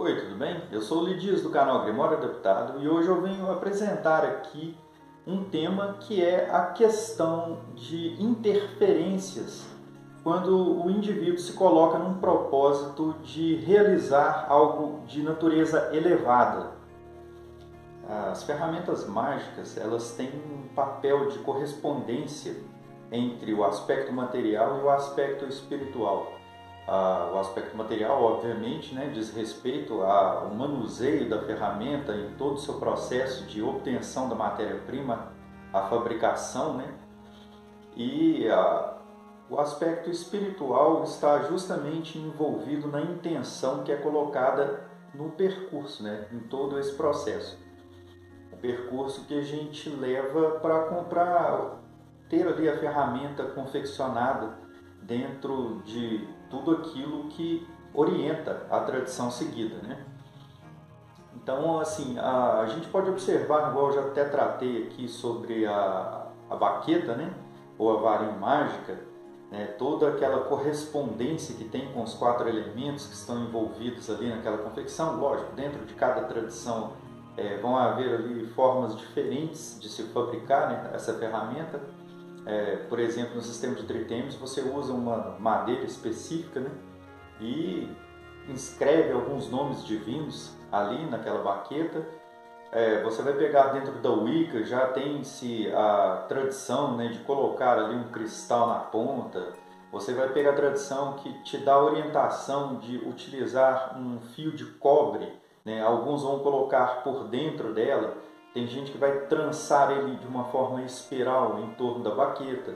Oi, tudo bem? Eu sou o Lidias do canal Grimório Adaptado e hoje eu venho apresentar aqui um tema que é a questão de interferências quando o indivíduo se coloca num propósito de realizar algo de natureza elevada. As ferramentas mágicas, elas têm um papel de correspondência entre o aspecto material e o aspecto espiritual. O aspecto material, obviamente, diz respeito ao manuseio da ferramenta em todo o seu processo de obtenção da matéria-prima, a fabricação, e o aspecto espiritual está justamente envolvido na intenção que é colocada no percurso, em todo esse processo. O percurso que a gente leva para comprar, ter ali a ferramenta confeccionada dentro de tudo aquilo que orienta a tradição seguida, Então, assim, a gente pode observar, igual eu já até tratei aqui sobre a baqueta, ou a varinha mágica, toda aquela correspondência que tem com os 4 elementos que estão envolvidos ali naquela confecção. Lógico, dentro de cada tradição vão haver ali formas diferentes de se fabricar essa ferramenta. Por exemplo, no sistema de tritemes você usa uma madeira específica e inscreve alguns nomes divinos ali naquela baqueta. Você vai pegar dentro da Wicca, já tem-se a tradição de colocar ali um cristal na ponta. Você vai pegar a tradição que te dá a orientação de utilizar um fio de cobre, Alguns vão colocar por dentro dela. Tem gente que vai trançar ele de uma forma espiral em torno da baqueta.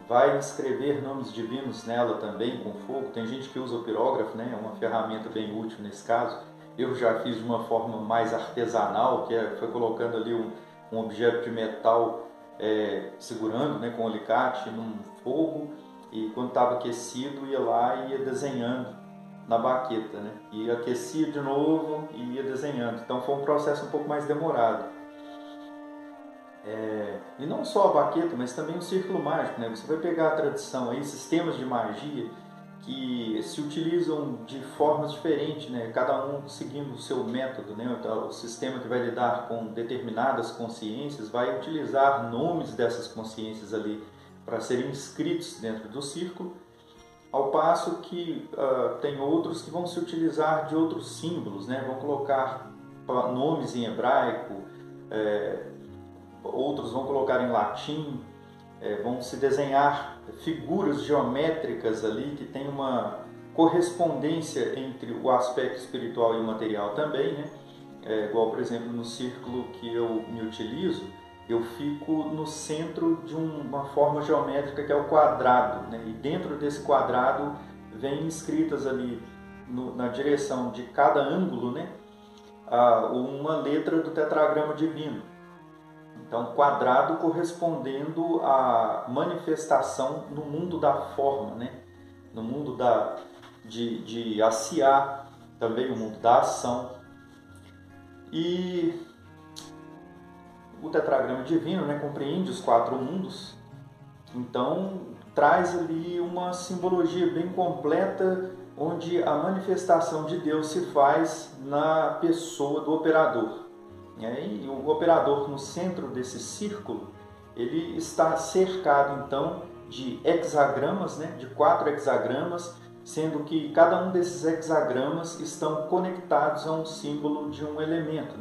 Vai escrever nomes divinos nela também com fogo. Tem gente que usa o pirógrafo, é uma ferramenta bem útil nesse caso. Eu já fiz de uma forma mais artesanal, que foi colocando ali um objeto de metal segurando com um alicate num fogo, e quando estava aquecido ia lá e ia desenhando na baqueta, e aquecia de novo e ia desenhando. Então foi um processo um pouco mais demorado. E não só a baqueta, mas também o círculo mágico, Você vai pegar a tradição aí, sistemas de magia que se utilizam de formas diferentes, Cada um seguindo o seu método, Então, o sistema que vai lidar com determinadas consciências vai utilizar nomes dessas consciências ali para serem inscritos dentro do círculo, ao passo que tem outros que vão se utilizar de outros símbolos, Vão colocar nomes em hebraico, outros vão colocar em latim, vão se desenhar figuras geométricas ali que tem uma correspondência entre o aspecto espiritual e o material também, Igual, por exemplo, no círculo que eu me utilizo, eu fico no centro de uma forma geométrica que é o quadrado, E dentro desse quadrado vem escritas ali na direção de cada ângulo, uma letra do tetragrama divino. Então, quadrado correspondendo à manifestação no mundo da forma, No mundo de aciar, também o mundo da ação. E o tetragrama divino compreende os 4 mundos, então traz ali uma simbologia bem completa, onde a manifestação de Deus se faz na pessoa do operador. E o operador, no centro desse círculo, ele está cercado então de hexagramas, de 4 hexagramas, sendo que cada um desses hexagramas estão conectados a um símbolo de um elemento,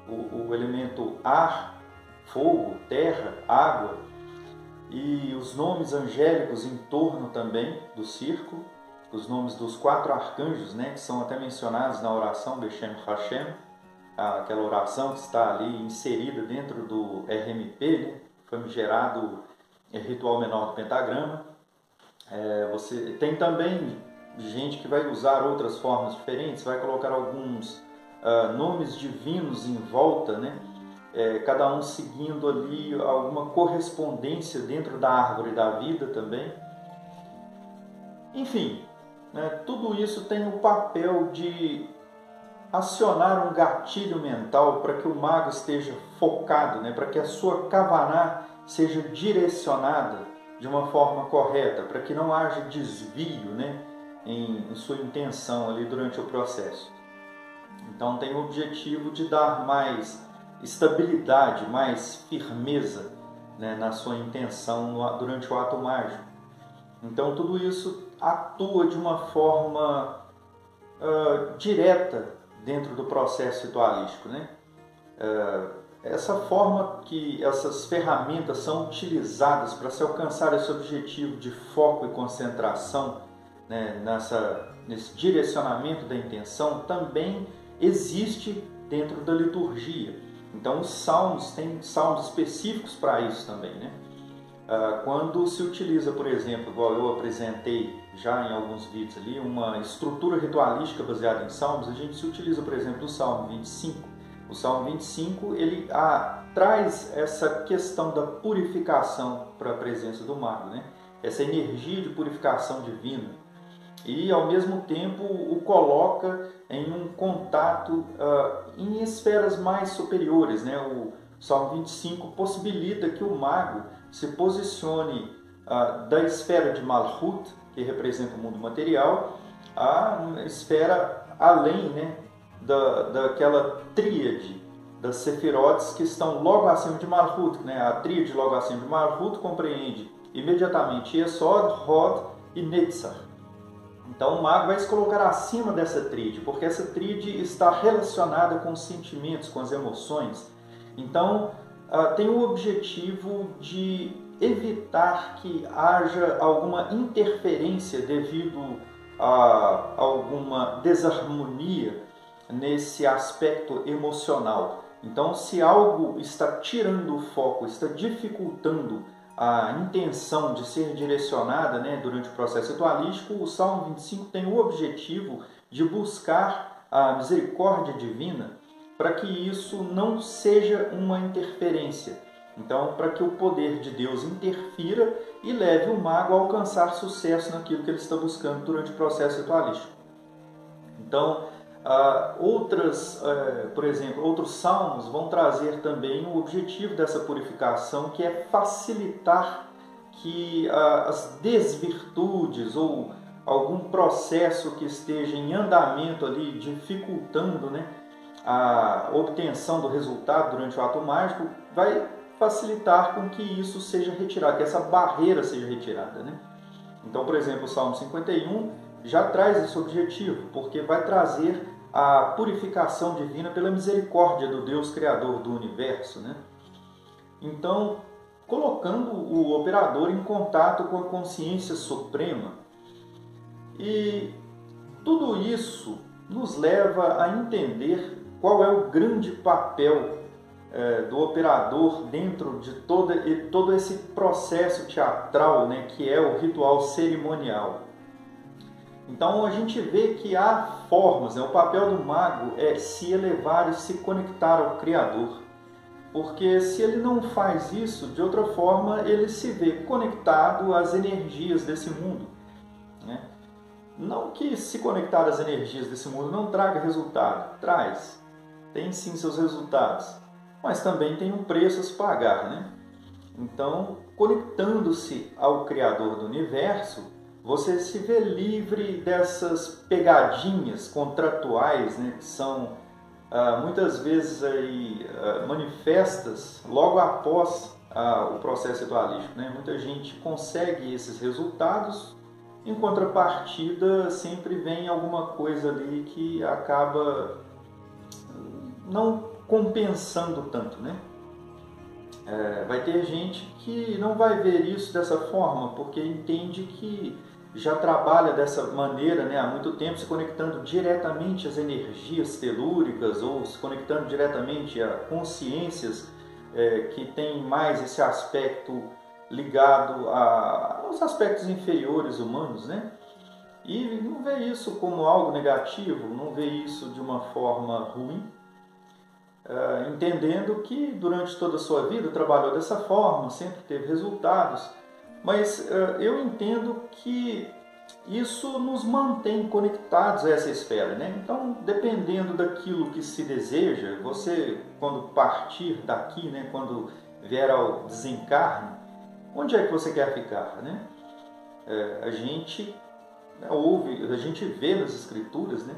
o elemento ar, fogo, terra, água, e os nomes angélicos em torno também do círculo, os nomes dos 4 arcanjos, que são até mencionados na oração Beshem Hashem, aquela oração que está ali inserida dentro do RMP, famigerado ritual menor do pentagrama. Você tem também gente que vai usar outras formas diferentes, vai colocar alguns nomes divinos em volta, cada um seguindo ali alguma correspondência dentro da árvore da vida também. Enfim, tudo isso tem o papel de acionar um gatilho mental para que o mago esteja focado, para que a sua kavaná seja direcionada de uma forma correta, para que não haja desvio em sua intenção ali durante o processo. Então tem o objetivo de dar mais estabilidade, mais firmeza, né, na sua intenção durante o ato mágico. Então tudo isso atua de uma forma direta dentro do processo ritualístico, né? Essa forma que essas ferramentas são utilizadas para se alcançar esse objetivo de foco e concentração, né, nesse direcionamento da intenção, também existe dentro da liturgia. Então os salmos têm salmos específicos para isso também, né? Quando se utiliza, por exemplo, igual eu apresentei já em alguns vídeos ali, uma estrutura ritualística baseada em salmos, a gente se utiliza, por exemplo, do Salmo 25. O Salmo 25, ele traz essa questão da purificação para a presença do mago, né? Essa energia de purificação divina. E, ao mesmo tempo, o coloca em um contato em esferas mais superiores, né? O Salmo 25 possibilita que o mago se posicione da esfera de Malhut, que representa o mundo material, à esfera além, né, daquela tríade das sefirotes que estão logo acima de Malhut, né? A tríade logo acima de Malhut compreende imediatamente Yesod, Hod e Netzach. Então o mago vai se colocar acima dessa tríade, porque essa tríade está relacionada com os sentimentos, com as emoções. Então tem o objetivo de evitar que haja alguma interferência devido a alguma desarmonia nesse aspecto emocional. Então, se algo está tirando o foco, está dificultando a intenção de ser direcionada, né, durante o processo ritualístico, o Salmo 25 tem o objetivo de buscar a misericórdia divina para que isso não seja uma interferência. Então, para que o poder de Deus interfira e leve o mago a alcançar sucesso naquilo que ele está buscando durante o processo ritualístico. Então, por exemplo, outros salmos vão trazer também o objetivo dessa purificação, que é facilitar que as desvirtudes ou algum processo que esteja em andamento ali, dificultando, né, a obtenção do resultado durante o ato mágico, vai facilitar com que isso seja retirado, que essa barreira seja retirada, né? Então, por exemplo, o Salmo 51 já traz esse objetivo, porque vai trazer a purificação divina pela misericórdia do Deus Criador do universo, né? Então, colocando o operador em contato com a consciência suprema. E tudo isso nos leva a entender qual é o grande papel do operador dentro de todo esse processo teatral, né, que é o ritual cerimonial. Então a gente vê que há formas, né? O papel do mago é se elevar e se conectar ao Criador. Porque se ele não faz isso, de outra forma ele se vê conectado às energias desse mundo, né? Não que se conectar às energias desse mundo não traga resultado, traz, tem sim seus resultados, mas também tem um preço a se pagar, né? Então, conectando-se ao Criador do Universo, você se vê livre dessas pegadinhas contratuais, né, que são muitas vezes aí, manifestas logo após o processo ritualístico, né? Muita gente consegue esses resultados, em contrapartida sempre vem alguma coisa ali que acaba não compensando tanto, né? Vai ter gente que não vai ver isso dessa forma, porque entende que já trabalha dessa maneira, né, há muito tempo, se conectando diretamente às energias telúricas ou se conectando diretamente a consciências que têm mais esse aspecto ligado aos aspectos inferiores humanos, né? E não vê isso como algo negativo, não vê isso de uma forma ruim, entendendo que durante toda a sua vida trabalhou dessa forma, sempre teve resultados, mas eu entendo que isso nos mantém conectados a essa esfera, né? Então, dependendo daquilo que se deseja, você, quando partir daqui, né, quando vier ao desencarne, onde é que você quer ficar, né? A gente ouve, a gente vê nas escrituras, né,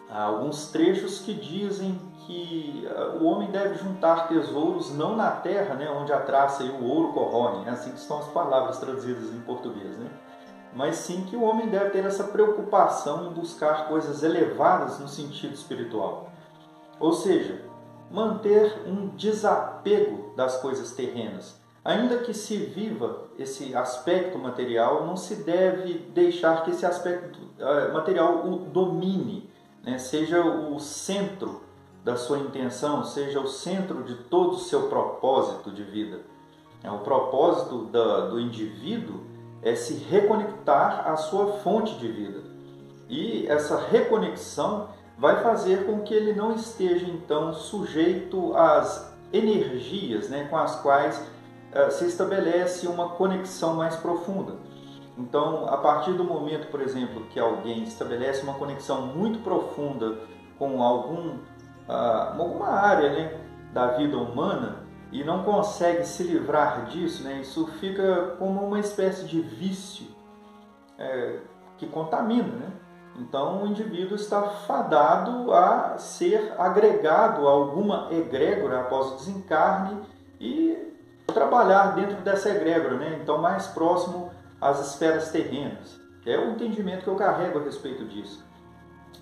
Há alguns trechos que dizem que o homem deve juntar tesouros não na terra, né, onde a traça e o ouro corroem, assim que estão as palavras traduzidas em português, né? Mas sim que o homem deve ter essa preocupação em buscar coisas elevadas no sentido espiritual. Ou seja, manter um desapego das coisas terrenas. Ainda que se viva esse aspecto material, não se deve deixar que esse aspecto material o domine, né? Seja o centro da sua intenção, seja o centro de todo o seu propósito de vida. O propósito do indivíduo é se reconectar à sua fonte de vida. E essa reconexão vai fazer com que ele não esteja, então, sujeito às energias, né, com as quais se estabelece uma conexão mais profunda. Então, a partir do momento, por exemplo, que alguém estabelece uma conexão muito profunda com alguma área, né, da vida humana, e não consegue se livrar disso, né? Isso fica como uma espécie de vício que contamina, né? Então o indivíduo está fadado a ser agregado a alguma egrégora após o desencarne e trabalhar dentro dessa egrégora, né? Então mais próximo às esferas terrenas. É o entendimento que eu carrego a respeito disso.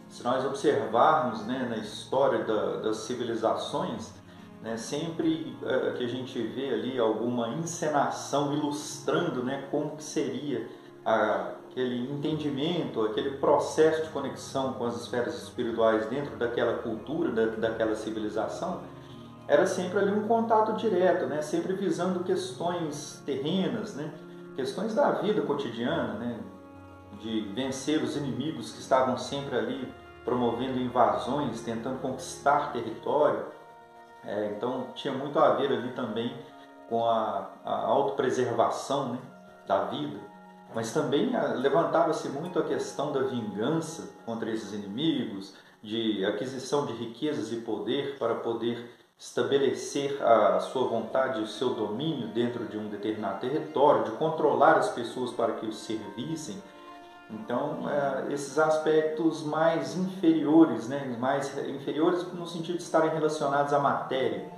Se nós observarmos, né, na história das civilizações, né, sempre que a gente vê ali alguma encenação ilustrando, né, como que seria aquele entendimento, aquele processo de conexão com as esferas espirituais dentro daquela cultura, daquela civilização, era sempre ali um contato direto, né, sempre visando questões terrenas, né, questões da vida cotidiana, né, de vencer os inimigos que estavam sempre ali promovendo invasões, tentando conquistar território. Então tinha muito a ver ali também com a autopreservação, né, da vida, mas também levantava-se muito a questão da vingança contra esses inimigos, de aquisição de riquezas e poder para poder estabelecer a sua vontade e o seu domínio dentro de um determinado território, de controlar as pessoas para que os servissem. Então, esses aspectos mais inferiores, né? Mais inferiores no sentido de estarem relacionados à matéria.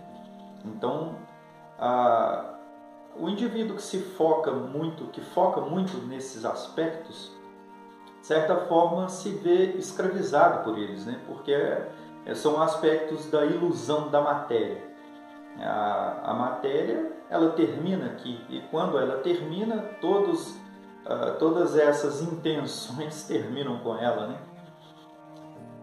Então, o indivíduo que foca muito nesses aspectos, de certa forma se vê escravizado por eles, né? Porque são aspectos da ilusão da matéria. A matéria, ela termina aqui, e quando ela termina, todas essas intenções terminam com ela, né?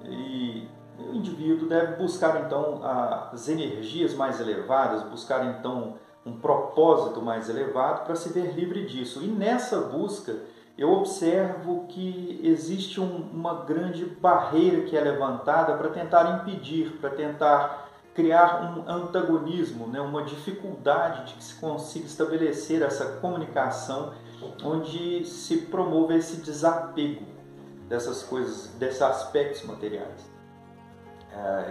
E o indivíduo deve buscar então as energias mais elevadas, buscar então um propósito mais elevado para se ver livre disso. E nessa busca eu observo que existe uma grande barreira que é levantada para tentar impedir, para tentar criar um antagonismo, né? Uma dificuldade de que se consiga estabelecer essa comunicação onde se promove esse desapego dessas coisas, desses aspectos materiais.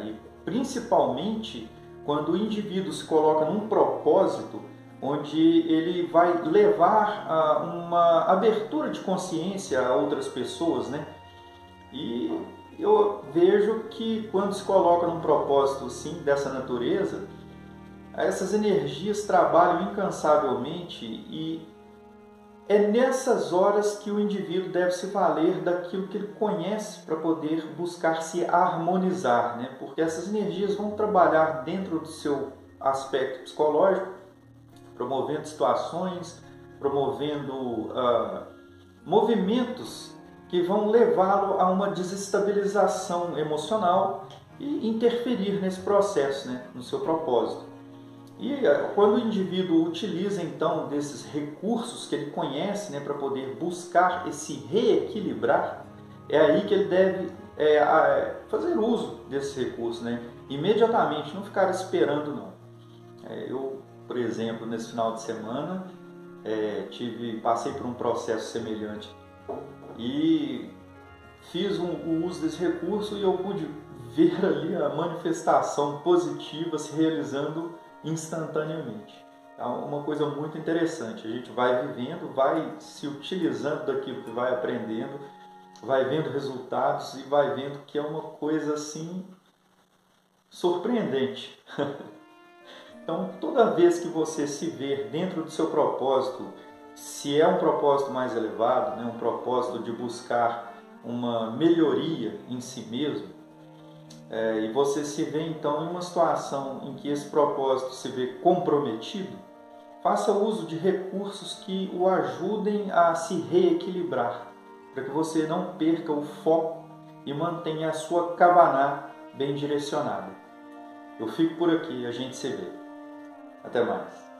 E principalmente quando o indivíduo se coloca num propósito onde ele vai levar a uma abertura de consciência a outras pessoas, né? E eu vejo que quando se coloca num propósito assim, dessa natureza, essas energias trabalham incansavelmente e é nessas horas que o indivíduo deve se valer daquilo que ele conhece para poder buscar se harmonizar, né? Porque essas energias vão trabalhar dentro do seu aspecto psicológico, promovendo situações, promovendo movimentos que vão levá-lo a uma desestabilização emocional e interferir nesse processo, né? No seu propósito. E quando o indivíduo utiliza então desses recursos que ele conhece, né, para poder buscar esse reequilibrar, é aí que ele deve fazer uso desses recursos, né? Imediatamente, não ficar esperando não. Eu, por exemplo, nesse final de semana, passei por um processo semelhante e fiz o uso desse recurso e eu pude ver ali a manifestação positiva se realizando instantaneamente. É uma coisa muito interessante. A gente vai vivendo, vai se utilizando daquilo que vai aprendendo vai vendo resultados e vai vendo que é uma coisa assim surpreendente. Então, toda vez que você se ver dentro do seu propósito, se é um propósito mais elevado, né, um propósito de buscar uma melhoria em si mesmo, e você se vê então em uma situação em que esse propósito se vê comprometido, faça uso de recursos que o ajudem a se reequilibrar, para que você não perca o foco e mantenha a sua kavaná bem direcionada. Eu fico por aqui, a gente se vê. Até mais.